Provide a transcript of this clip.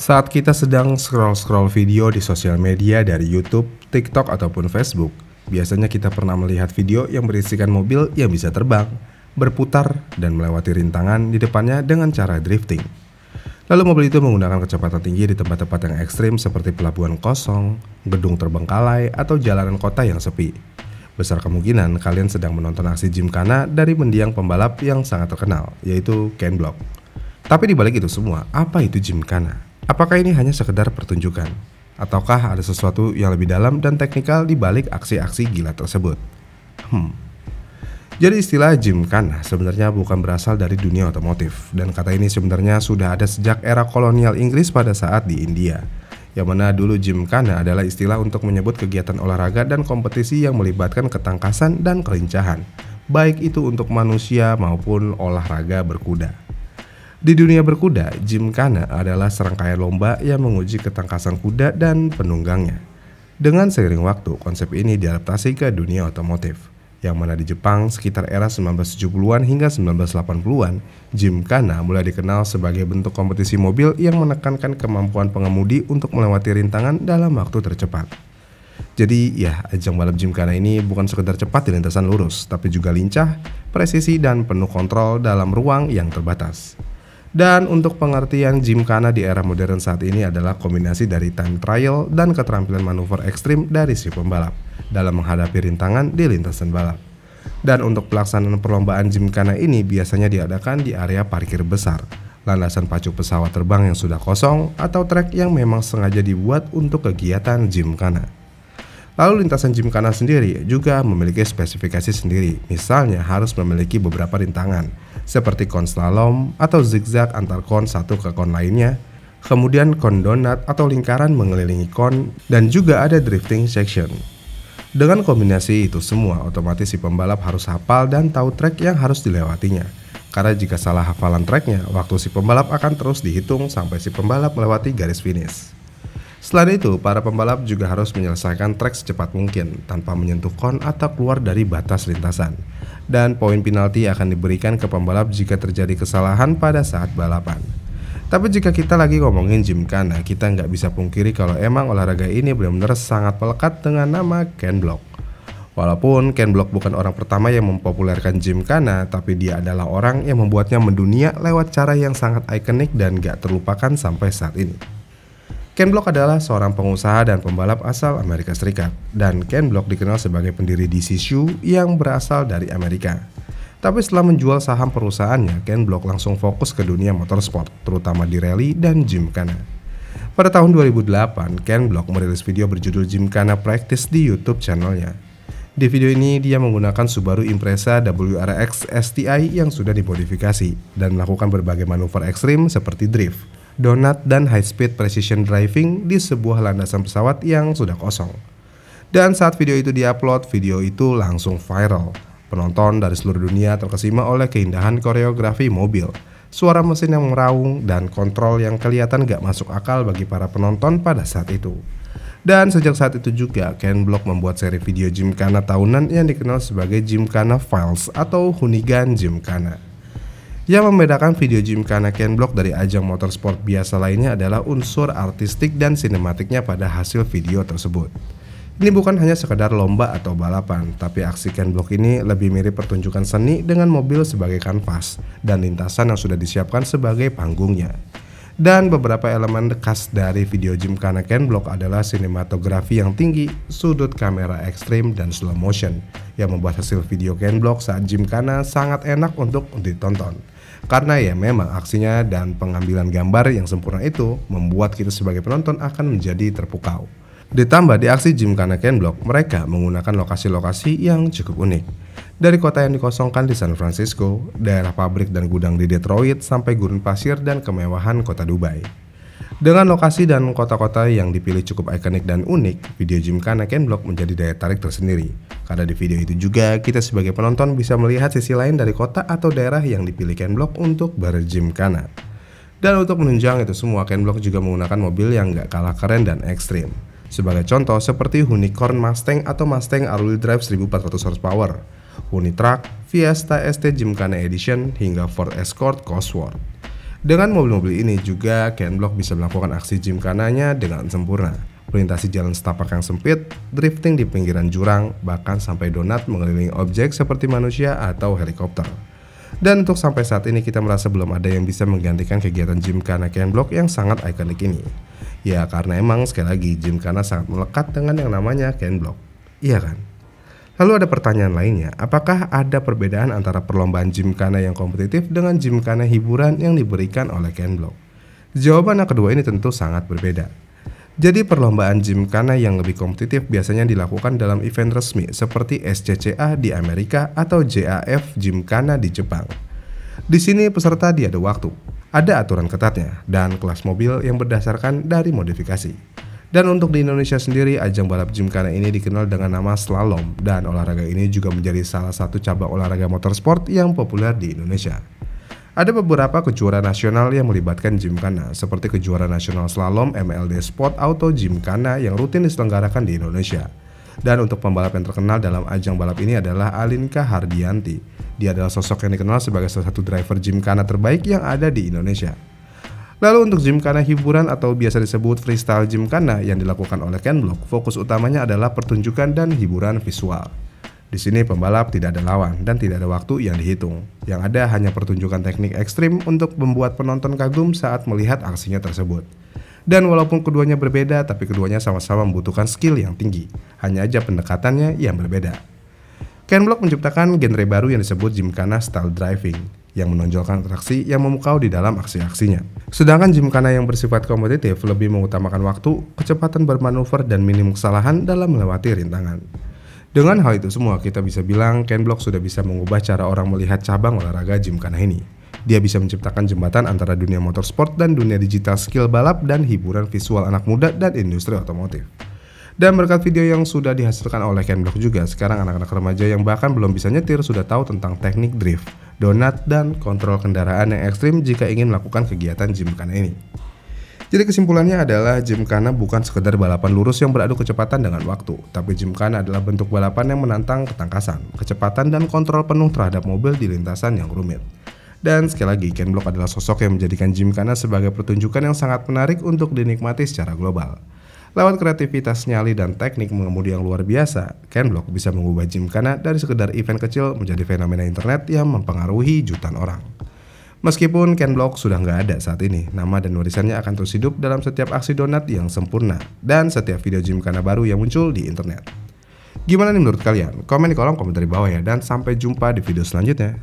Saat kita sedang scroll-scroll video di sosial media dari YouTube, TikTok, ataupun Facebook, biasanya kita pernah melihat video yang berisikan mobil yang bisa terbang, berputar, dan melewati rintangan di depannya dengan cara drifting. Lalu mobil itu menggunakan kecepatan tinggi di tempat-tempat yang ekstrim seperti pelabuhan kosong, gedung terbengkalai, atau jalanan kota yang sepi. Besar kemungkinan kalian sedang menonton aksi gymkhana dari mendiang pembalap yang sangat terkenal, yaitu Ken Block. Tapi di balik itu semua, apa itu gymkhana? Apakah ini hanya sekedar pertunjukan? Ataukah ada sesuatu yang lebih dalam dan teknikal di balik aksi-aksi gila tersebut? Jadi istilah gymkhana sebenarnya bukan berasal dari dunia otomotif, dan kata ini sebenarnya sudah ada sejak era kolonial Inggris pada saat di India. Yang mana dulu gymkhana adalah istilah untuk menyebut kegiatan olahraga dan kompetisi yang melibatkan ketangkasan dan kelincahan, baik itu untuk manusia maupun olahraga berkuda. Di dunia berkuda, gymkhana adalah serangkaian lomba yang menguji ketangkasan kuda dan penunggangnya. Dengan seiring waktu, konsep ini diadaptasi ke dunia otomotif, yang mana di Jepang sekitar era 1970-an hingga 1980-an, gymkhana mulai dikenal sebagai bentuk kompetisi mobil yang menekankan kemampuan pengemudi untuk melewati rintangan dalam waktu tercepat. Jadi ya, ajang balap gymkhana ini bukan sekedar cepat di lintasan lurus, tapi juga lincah, presisi, dan penuh kontrol dalam ruang yang terbatas. Dan untuk pengertian gymkhana di era modern saat ini adalah kombinasi dari time trial dan keterampilan manuver ekstrim dari si pembalap dalam menghadapi rintangan di lintasan balap. Dan untuk pelaksanaan perlombaan gymkhana ini biasanya diadakan di area parkir besar, landasan pacu pesawat terbang yang sudah kosong, atau trek yang memang sengaja dibuat untuk kegiatan gymkhana. Lalu lintasan gymkhana sendiri juga memiliki spesifikasi sendiri, misalnya harus memiliki beberapa rintangan, seperti kon slalom atau zigzag antar kon satu ke kon lainnya, kemudian kon donat atau lingkaran mengelilingi kon, dan juga ada drifting section. Dengan kombinasi itu semua, otomatis si pembalap harus hafal dan tahu trek yang harus dilewatinya. Karena jika salah hafalan treknya, waktu si pembalap akan terus dihitung sampai si pembalap melewati garis finish. Selain itu, para pembalap juga harus menyelesaikan trek secepat mungkin tanpa menyentuh kon atau keluar dari batas lintasan. Dan poin penalti akan diberikan ke pembalap jika terjadi kesalahan pada saat balapan. Tapi jika kita lagi ngomongin gymkhana, kita nggak bisa pungkiri kalau emang olahraga ini benar-benar sangat melekat dengan nama Ken Block. Walaupun Ken Block bukan orang pertama yang mempopulerkan gymkhana, tapi dia adalah orang yang membuatnya mendunia lewat cara yang sangat ikonik dan gak terlupakan sampai saat ini. Ken Block adalah seorang pengusaha dan pembalap asal Amerika Serikat, dan Ken Block dikenal sebagai pendiri DC Shoe yang berasal dari Amerika. Tapi setelah menjual saham perusahaannya, Ken Block langsung fokus ke dunia motorsport, terutama di rally dan gymkhana. Pada tahun 2008, Ken Block merilis video berjudul Gymkhana Practice di YouTube channelnya. Di video ini dia menggunakan Subaru Impreza WRX STI yang sudah dimodifikasi dan melakukan berbagai manuver ekstrim seperti drift, donat, dan high speed precision driving di sebuah landasan pesawat yang sudah kosong. Dan saat video itu diupload, video itu langsung viral. Penonton dari seluruh dunia terkesima oleh keindahan koreografi mobil, suara mesin yang meraung, dan kontrol yang kelihatan gak masuk akal bagi para penonton pada saat itu. Dan sejak saat itu juga, Ken Block membuat seri video gymkhana tahunan yang dikenal sebagai Gymkhana Files atau Hoonigan Gymkhana. Yang membedakan video gymkhana Ken Block dari ajang motorsport biasa lainnya adalah unsur artistik dan sinematiknya pada hasil video tersebut. Ini bukan hanya sekadar lomba atau balapan, tapi aksi Ken Block ini lebih mirip pertunjukan seni dengan mobil sebagai kanvas dan lintasan yang sudah disiapkan sebagai panggungnya. Dan beberapa elemen khas dari video gymkhana Ken Block adalah sinematografi yang tinggi, sudut kamera ekstrim, dan slow motion yang membuat hasil video Ken Block saat gymkhana sangat enak untuk ditonton. Karena ya memang aksinya dan pengambilan gambar yang sempurna itu membuat kita sebagai penonton akan menjadi terpukau. Ditambah di aksi gymkhana Ken Block, mereka menggunakan lokasi-lokasi yang cukup unik. Dari kota yang dikosongkan di San Francisco, daerah pabrik dan gudang di Detroit, sampai gurun pasir dan kemewahan kota Dubai. Dengan lokasi dan kota-kota yang dipilih cukup ikonik dan unik, video gymkhana Ken Block menjadi daya tarik tersendiri. Karena di video itu juga kita sebagai penonton bisa melihat sisi lain dari kota atau daerah yang dipilih Ken Block untuk bergymkhana. Dan untuk menunjang itu semua, Ken Block juga menggunakan mobil yang gak kalah keren dan ekstrim. Sebagai contoh seperti Unicorn Mustang atau Mustang all-wheel drive 1400 horsepower, Unitruck, Fiesta ST Gymkhana Edition, hingga Ford Escort Cosworth. Dengan mobil-mobil ini juga Ken Block bisa melakukan aksi gymkhana-nya dengan sempurna. Melintasi jalan setapak yang sempit, drifting di pinggiran jurang, bahkan sampai donat mengelilingi objek seperti manusia atau helikopter. Dan untuk sampai saat ini kita merasa belum ada yang bisa menggantikan kegiatan gymkhana Ken Block yang sangat ikonik ini. Ya karena emang sekali lagi gymkhana sangat melekat dengan yang namanya Ken Block. Iya kan? Lalu ada pertanyaan lainnya, apakah ada perbedaan antara perlombaan gymkhana yang kompetitif dengan gymkhana hiburan yang diberikan oleh Ken Block? Jawaban yang kedua ini tentu sangat berbeda. Jadi perlombaan gymkhana yang lebih kompetitif biasanya dilakukan dalam event resmi seperti SCCA di Amerika atau JAF Gymkhana di Jepang. Di sini peserta diadu waktu, ada aturan ketatnya, dan kelas mobil yang berdasarkan dari modifikasi. Dan untuk di Indonesia sendiri, ajang balap gymkhana ini dikenal dengan nama slalom, dan olahraga ini juga menjadi salah satu cabang olahraga motorsport yang populer di Indonesia. Ada beberapa kejuaraan nasional yang melibatkan gymkhana, seperti kejuaraan nasional slalom MLD Sport Auto Gymkhana yang rutin diselenggarakan di Indonesia. Dan untuk pembalap yang terkenal dalam ajang balap ini adalah Alinka Hardianti. Dia adalah sosok yang dikenal sebagai salah satu driver gymkhana terbaik yang ada di Indonesia. Lalu untuk gymkhana hiburan atau biasa disebut freestyle gymkhana yang dilakukan oleh Ken Block, fokus utamanya adalah pertunjukan dan hiburan visual. Di sini pembalap tidak ada lawan dan tidak ada waktu yang dihitung. Yang ada hanya pertunjukan teknik ekstrim untuk membuat penonton kagum saat melihat aksinya tersebut. Dan walaupun keduanya berbeda, tapi keduanya sama-sama membutuhkan skill yang tinggi. Hanya aja pendekatannya yang berbeda. Ken Block menciptakan genre baru yang disebut gymkhana style driving, yang menonjolkan atraksi yang memukau di dalam aksi-aksinya. Sedangkan gymkhana yang bersifat kompetitif lebih mengutamakan waktu, kecepatan bermanuver, dan minim kesalahan dalam melewati rintangan. Dengan hal itu semua, kita bisa bilang Ken Block sudah bisa mengubah cara orang melihat cabang olahraga gymkhana ini. Dia bisa menciptakan jembatan antara dunia motorsport dan dunia digital skill balap dan hiburan visual anak muda dan industri otomotif. Dan berkat video yang sudah dihasilkan oleh Ken Block juga, sekarang anak-anak remaja yang bahkan belum bisa nyetir sudah tahu tentang teknik drift, donat, dan kontrol kendaraan yang ekstrim jika ingin melakukan kegiatan gymkhana ini. Jadi kesimpulannya adalah gymkhana bukan sekedar balapan lurus yang beradu kecepatan dengan waktu, tapi gymkhana adalah bentuk balapan yang menantang ketangkasan, kecepatan, dan kontrol penuh terhadap mobil di lintasan yang rumit. Dan sekali lagi, Ken Block adalah sosok yang menjadikan gymkhana sebagai pertunjukan yang sangat menarik untuk dinikmati secara global. Lewat kreativitas nyali dan teknik mengemudi yang luar biasa, Ken Block bisa mengubah gymkhana dari sekedar event kecil menjadi fenomena internet yang mempengaruhi jutaan orang. Meskipun Ken Block sudah nggak ada saat ini, nama dan warisannya akan terus hidup dalam setiap aksi donat yang sempurna dan setiap video gymkhana baru yang muncul di internet. Gimana nih menurut kalian? Komen di kolom komentar di bawah ya, dan sampai jumpa di video selanjutnya.